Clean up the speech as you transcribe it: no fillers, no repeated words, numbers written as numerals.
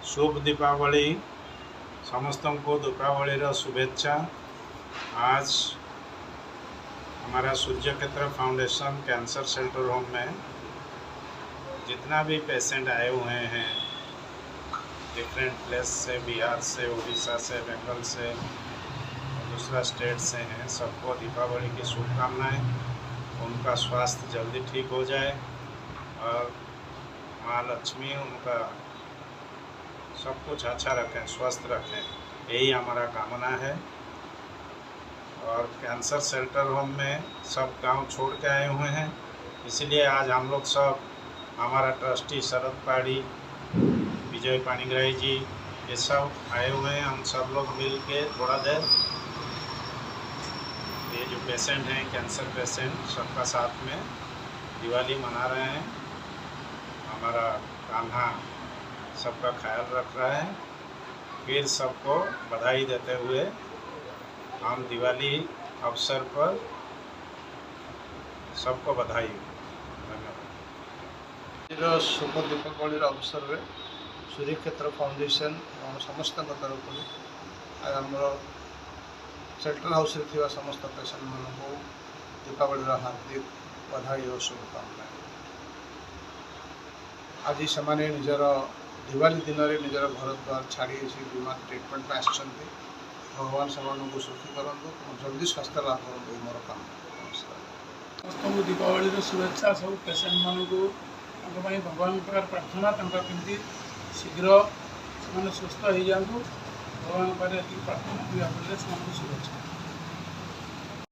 शुभ दीपावली। समस्त को दीपावली शुभेच्छा। आज हमारा सूर्य क्षेत्र फाउंडेशन कैंसर सेंटर होम में जितना भी पेशेंट आए हुए हैं डिफरेंट प्लेस से, बिहार से, उड़ीसा से, बंगाल से, दूसरा स्टेट से हैं, सबको दीपावली की शुभकामनाएं। उनका स्वास्थ्य जल्दी ठीक हो जाए और माँ लक्ष्मी उनका सब कुछ अच्छा रखें, स्वस्थ रखें, यही हमारा कामना है। और कैंसर सेंटर होम में सब गांव छोड़ के आए हुए हैं, इसलिए आज हम लोग सब, हमारा ट्रस्टी शरद पाड़ी, विजय पाणिग्राही जी, ये सब आए हुए हैं। हम सब लोग मिल के थोड़ा देर ये जो पेशेंट हैं, कैंसर पेशेंट, सबका साथ में दिवाली मना रहे हैं। हमारा कान्हा सबका ख्याल रख रहा है। फिर सबको बधाई देते हुए हम दिवाली अवसर पर सबको बधाई। धन्यवाद। शुभ दीपावली अवसर में सूर्य क्षेत्र फाउंडेशन और समस्त तरफ आमर सेंट्रल हाउस थी समस्त पेशेंट मानक दीपावली हार्दिक बधाई और शुभकामना। आज से निजर दिवाली दिन में निजर घर द्वार छाड़ी बीमा ट्रिटमेंट में आसछन। भगवान से सुखी करंतु, जल्दी स्वास्थ्य लाभ करूँ, मोर काम। समस्त दीपावली शुभेच्छा। सब पेसेंट मानक भगवान प्रार्थना केमती शीघ्र से सुस्थ हो जातु, भगवान प्रार्थना शुभेच्छा।